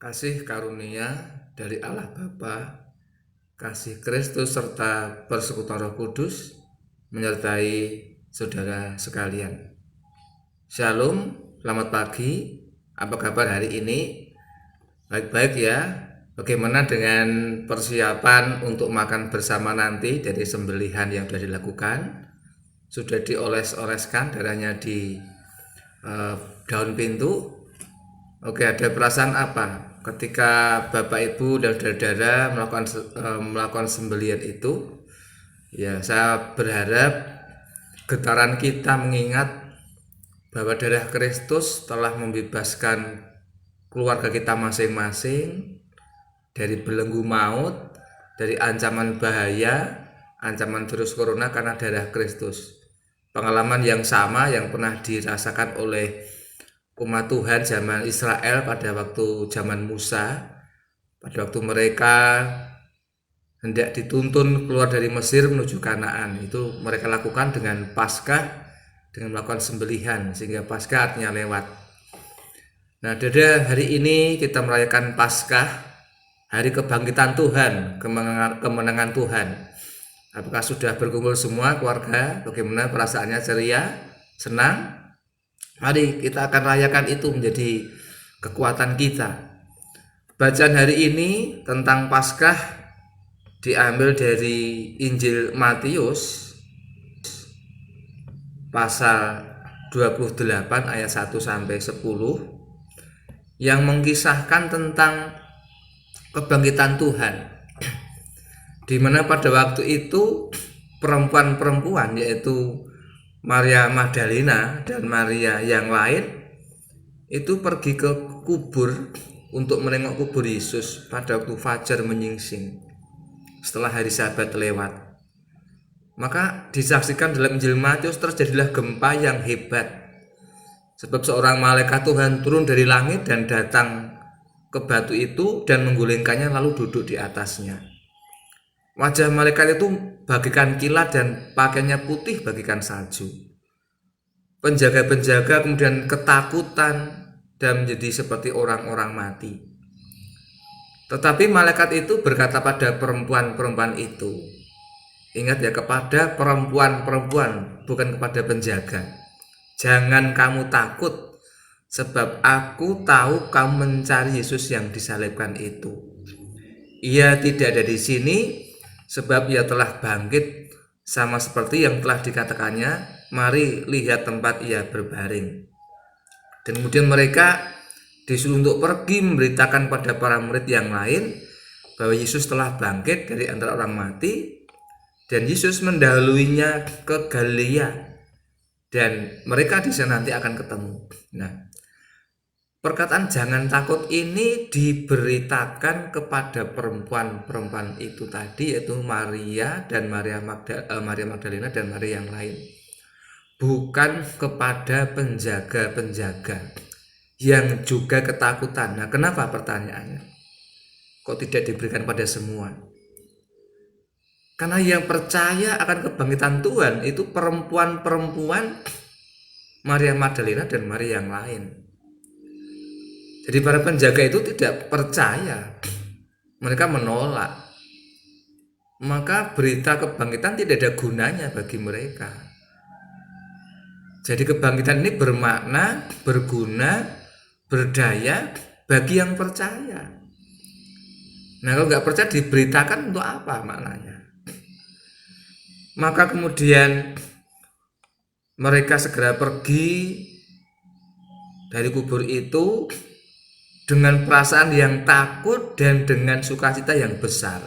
Kasih karunia dari Allah Bapa, kasih Kristus serta persekutuan Roh Kudus menyertai saudara sekalian. Shalom, selamat pagi. Apa kabar hari ini? Baik-baik ya. Bagaimana dengan persiapan untuk makan bersama nanti dari sembelihan yang sudah dilakukan? Sudah dioles-oleskan darahnya di daun pintu? Oke, ada perasaan apa ketika Bapak Ibu dan saudara melakukan sembelihan itu? Ya, saya berharap getaran kita mengingat bahwa darah Kristus telah membebaskan keluarga kita masing-masing dari belenggu maut, dari ancaman bahaya, ancaman virus corona karena darah Kristus. Pengalaman yang sama yang pernah dirasakan oleh umat Tuhan zaman Israel pada waktu zaman Musa, pada waktu mereka hendak dituntun keluar dari Mesir menuju Kanaan, itu mereka lakukan dengan Paskah, dengan melakukan sembelihan, sehingga Paskah artinya lewat. Nah, hari ini kita merayakan Paskah, hari kebangkitan Tuhan, kemenangan Tuhan. Apakah sudah berkumpul semua keluarga? Bagaimana perasaannya, ceria, senang? Mari kita akan rayakan itu menjadi kekuatan kita. Bacaan hari ini tentang Paskah diambil dari Injil Matius pasal 28 ayat 1 sampai 10 yang mengisahkan tentang kebangkitan Tuhan. Di mana pada waktu itu perempuan-perempuan yaitu Maria Magdalena dan Maria yang lain itu pergi ke kubur untuk menengok kubur Yesus pada waktu fajar menyingsing setelah hari Sabat lewat. Maka disaksikan dalam Injil Matius terjadilah gempa yang hebat, sebab seorang malaikat Tuhan turun dari langit dan datang ke batu itu dan menggulingkannya lalu duduk di atasnya. Wajah malaikat itu bagikan kilat dan pakaiannya putih bagikan salju. Penjaga-penjaga kemudian ketakutan dan menjadi seperti orang-orang mati. Tetapi malaikat itu berkata pada perempuan-perempuan itu, ingat ya, kepada perempuan-perempuan, bukan kepada penjaga, jangan kamu takut, sebab aku tahu kamu mencari Yesus yang disalibkan itu. Ia tidak ada di sini, sebab ia telah bangkit, sama seperti yang telah dikatakannya. Mari lihat tempat ia berbaring. Dan kemudian mereka disuruh untuk pergi memberitakan pada para murid yang lain bahwa Yesus telah bangkit dari antara orang mati, dan Yesus mendahuluinya ke Galilea, dan mereka di sana nanti akan ketemu. Nah, perkataan jangan takut ini diberitakan kepada perempuan-perempuan itu tadi, yaitu Maria dan Maria Magdalena dan Maria yang lain, bukan kepada penjaga-penjaga yang juga ketakutan. Nah, kenapa pertanyaannya? Kok tidak diberikan pada semua? Karena yang percaya akan kebangkitan Tuhan itu perempuan-perempuan Maria Magdalena dan Maria yang lain. Jadi para penjaga itu tidak percaya, mereka menolak. Maka berita kebangkitan tidak ada gunanya bagi mereka. Jadi kebangkitan ini bermakna, berguna, berdaya bagi yang percaya. Nah, kalau nggak percaya diberitakan untuk apa maknanya? Maka kemudian mereka segera pergi dari kubur itu dengan perasaan yang takut dan dengan sukacita yang besar,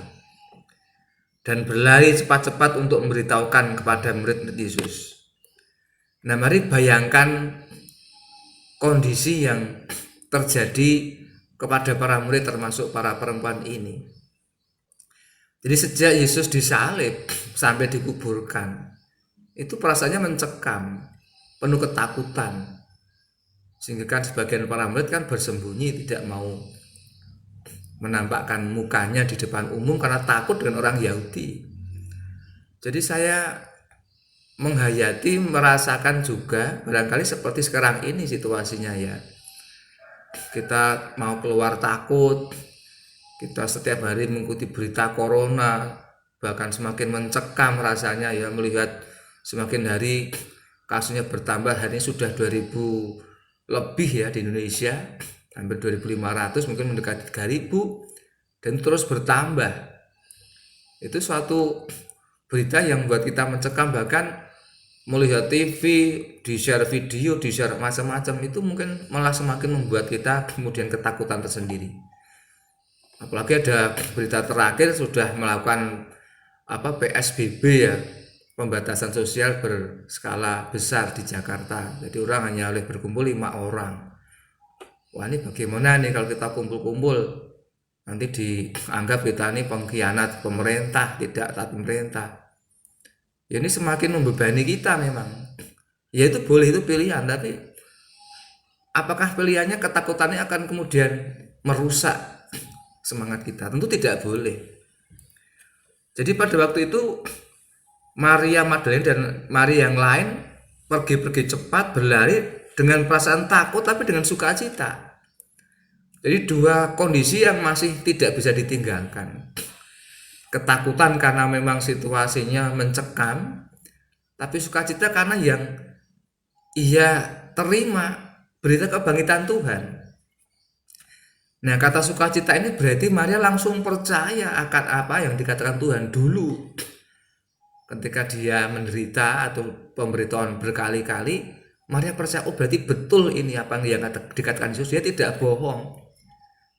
dan berlari cepat-cepat untuk memberitahukan kepada murid-murid Yesus. Nah, mari bayangkan kondisi yang terjadi kepada para murid termasuk para perempuan ini. Jadi sejak Yesus disalib sampai dikuburkan, itu perasaannya mencekam, penuh ketakutan. Sehingga kan sebagian para murid kan bersembunyi, tidak mau menampakkan mukanya di depan umum karena takut dengan orang Yahudi. Jadi saya menghayati, merasakan juga barangkali seperti sekarang ini situasinya ya. kita mau keluar takut, kita setiap hari mengikuti berita corona, bahkan semakin mencekam rasanya ya melihat semakin hari kasusnya bertambah. Hari ini sudah 2000 lebih ya di Indonesia, hampir 2500, mungkin mendekati 3000 dan terus bertambah. Itu suatu berita yang membuat kita mencekam, bahkan melihat TV, di-share video, di-share macam-macam, itu mungkin malah semakin membuat kita kemudian ketakutan tersendiri. Apalagi ada berita terakhir sudah melakukan PSBB ya, pembatasan sosial berskala besar di Jakarta. Jadi orang hanya boleh berkumpul 5 orang. Wah, ini bagaimana nih kalau kita kumpul-kumpul, nanti dianggap kita ini pengkhianat pemerintah, tidak taat pemerintah. Ya ini semakin membebani kita memang. Ya itu boleh, itu pilihan, tapi apakah pilihannya ketakutannya akan kemudian merusak semangat kita? Tentu tidak boleh. Jadi pada waktu itu Maria Magdalena dan Maria yang lain pergi cepat berlari dengan perasaan takut tapi dengan sukacita. Jadi dua kondisi yang masih tidak bisa ditinggalkan. Ketakutan karena memang situasinya mencekam, tapi sukacita karena yang ia terima berita kebangkitan Tuhan. Nah, kata sukacita ini berarti Maria langsung percaya akan apa yang dikatakan Tuhan dulu. Ketika dia menderita atau pemberitahuan berkali-kali, Maria percaya, oh berarti betul ini apa yang dikatakan Yesus. Dia tidak bohong,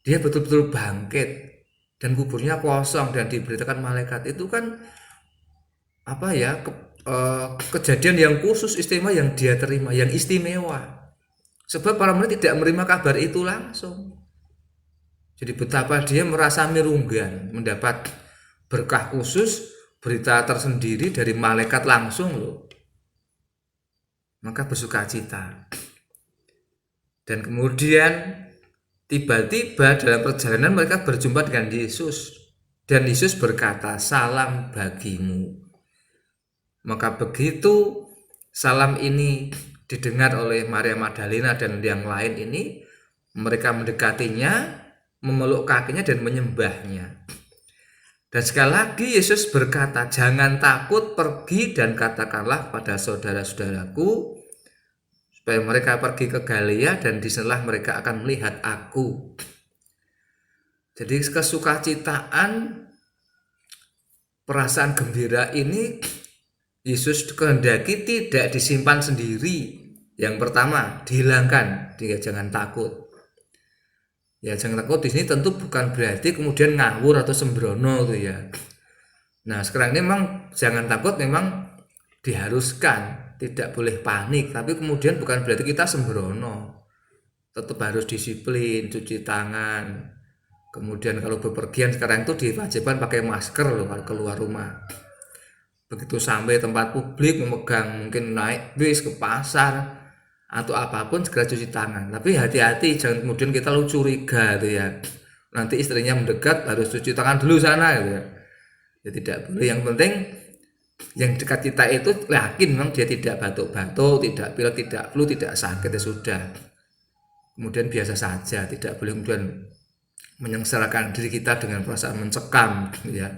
dia betul-betul bangkit dan kuburnya kosong dan diberitakan malaikat. Itu kan kejadian yang khusus, istimewa yang dia terima, yang istimewa. Sebab para murid tidak menerima kabar itu langsung. Jadi betapa dia merasa mirunggan, mendapat berkah khusus, berita tersendiri dari malaikat langsung loh. Maka bersukacita. Dan kemudian tiba-tiba dalam perjalanan mereka berjumpa dengan Yesus. Dan Yesus berkata, salam bagimu. Maka begitu salam ini didengar oleh Maria Magdalena dan yang lain ini, mereka mendekatinya, memeluk kakinya dan menyembahnya. Dan sekali lagi Yesus berkata, jangan takut, pergi dan katakanlah pada saudara-saudaraku supaya mereka pergi ke Galilea dan di sanalah mereka akan melihat aku. Jadi kesukacitaan, perasaan gembira ini Yesus kehendaki tidak disimpan sendiri. Yang pertama, dihilangkan, jangan takut. Ya jangan takut di sini tentu bukan berarti kemudian ngawur atau sembrono tuh ya. Nah sekarang ini memang jangan takut, memang diharuskan, tidak boleh panik, tapi kemudian bukan berarti kita sembrono. Tetap harus disiplin, cuci tangan. Kemudian kalau bepergian sekarang itu diwajibkan pakai masker loh kalau keluar rumah. Begitu sampai tempat publik, memegang mungkin naik bis ke pasar atau apapun, segera cuci tangan. Tapi hati-hati, jangan kemudian kita lalu curiga gitu ya. Nanti istrinya mendekat harus cuci tangan dulu sana gitu ya. Ya tidak boleh. Yang penting yang dekat kita itu yakin memang dia tidak batuk-batuk, tidak pilek, tidak flu, tidak sakit, ya sudah. Kemudian biasa saja, tidak boleh kemudian menyengsarakan diri kita dengan perasaan mencekam gitu ya.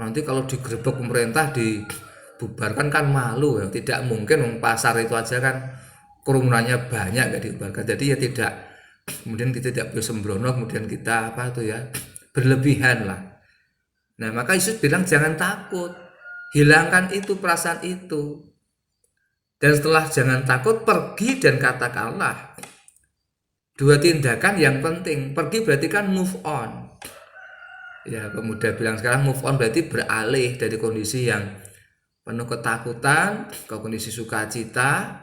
Nanti kalau digerebek pemerintah, dibubarkan kan malu ya. Tidak mungkin, pasar itu aja kan kerumunannya banyak nggak dibubarkan. Jadi ya tidak, kemudian kita tidak boleh sembrono, kemudian kita berlebihan lah. Nah maka Yesus bilang jangan takut, hilangkan itu perasaan itu. Dan setelah jangan takut, pergi dan katakanlah. Dua tindakan yang penting. Pergi berarti kan move on. Ya pemuda bilang sekarang move on berarti beralih dari kondisi yang penuh ketakutan ke kondisi sukacita.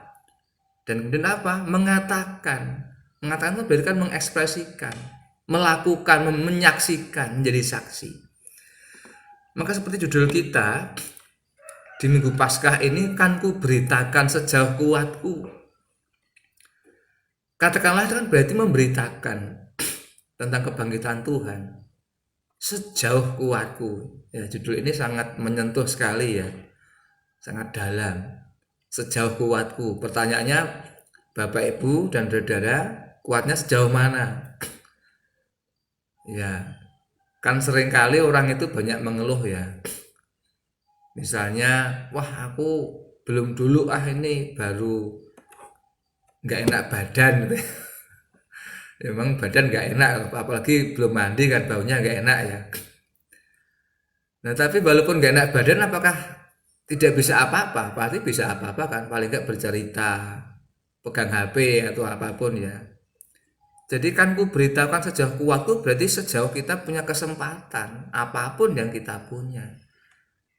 Dan kemudian apa? Mengatakan itu berarti kan mengekspresikan, melakukan, menyaksikan, menjadi saksi. Maka seperti judul kita di Minggu Paskah ini, kan ku beritakan sejauh kuatku. Katakanlah itu kan berarti memberitakan tentang kebangkitan Tuhan sejauh kuatku. Ya judul ini sangat menyentuh sekali ya, sangat dalam. Sejauh kuatku. Pertanyaannya, Bapak Ibu dan Saudara, kuatnya sejauh mana. Ya, kan seringkali orang itu banyak mengeluh ya. Misalnya, wah aku belum dulu ini baru nggak enak badan gitu. Emang badan nggak enak, apalagi belum mandi kan baunya nggak enak ya. Nah tapi walaupun nggak enak badan, apakah tidak bisa apa-apa? Pasti bisa apa-apa kan, paling nggak bercerita, pegang HP atau apapun ya. Jadi kan ku beritahukan sejauh kuatku berarti sejauh kita punya kesempatan apapun yang kita punya.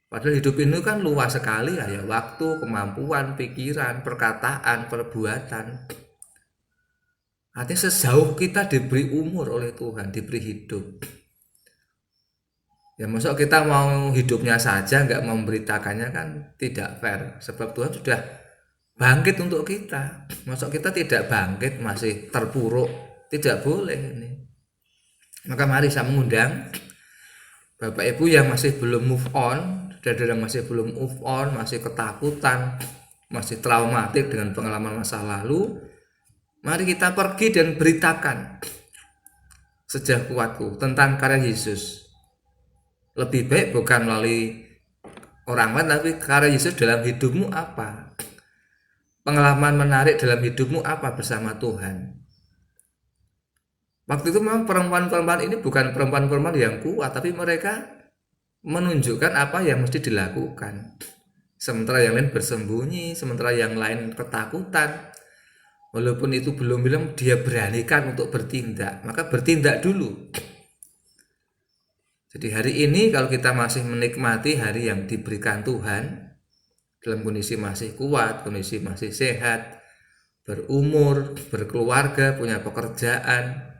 Padahal hidup ini kan luas sekali ya, waktu, kemampuan, pikiran, perkataan, perbuatan. Artinya sejauh kita diberi umur oleh Tuhan, diberi hidup. Ya masuk kita mau hidupnya saja nggak memberitakannya kan tidak fair. Sebab Tuhan sudah bangkit untuk kita. Masuk kita tidak bangkit masih terpuruk, tidak boleh ini. Maka mari saya mengundang Bapak Ibu yang masih belum move on, saudara yang masih belum move on, masih ketakutan, masih traumatik dengan pengalaman masa lalu, mari kita pergi dan beritakan sejauh kuatku tentang karya Yesus. Lebih baik bukan melalui orang lain, tapi karya Yesus dalam hidupmu apa? Pengalaman menarik dalam hidupmu apa bersama Tuhan? Waktu itu memang perempuan-perempuan ini bukan perempuan-perempuan yang kuat, tapi mereka menunjukkan apa yang mesti dilakukan. Sementara yang lain bersembunyi, sementara yang lain ketakutan. Walaupun itu belum bilang dia beranikan untuk bertindak, maka bertindak dulu. Jadi hari ini kalau kita masih menikmati hari yang diberikan Tuhan, dalam kondisi masih kuat, kondisi masih sehat, berumur, berkeluarga, punya pekerjaan,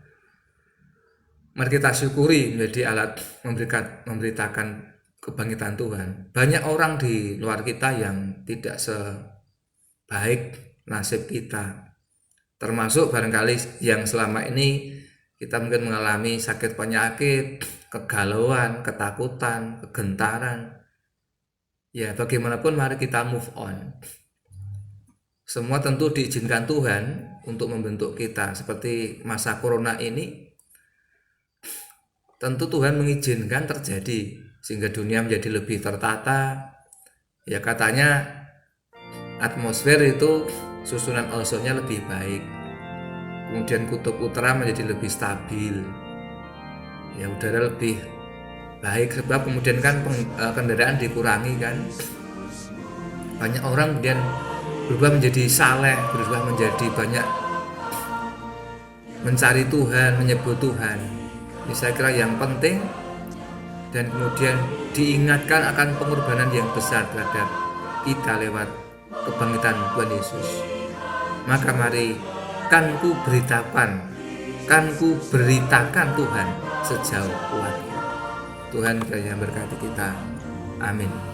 mari kita syukuri menjadi alat memberitakan kebangkitan Tuhan. Banyak orang di luar kita yang tidak sebaik nasib kita, termasuk barangkali yang selama ini kita mungkin mengalami sakit penyakit, kegalauan, ketakutan, kegentaran. Ya bagaimanapun mari kita move on. Semua tentu diizinkan Tuhan untuk membentuk kita. Seperti masa corona ini, tentu Tuhan mengizinkan terjadi sehingga dunia menjadi lebih tertata. Ya katanya atmosfer itu susunan ozonnya lebih baik. Kemudian kutub utara menjadi lebih stabil. Ya udara lebih baik sebab kemudian kan kendaraan dikurangi kan. Banyak orang kemudian berubah menjadi saleh, berubah menjadi banyak mencari Tuhan, menyebut Tuhan. Ini saya kira yang penting dan kemudian diingatkan akan pengorbanan yang besar terhadap kita lewat kebangkitan Tuhan Yesus. Maka mari kan ku beritakan Tuhan sejauh kuat. Tuhan kiranya berkati kita. Amin.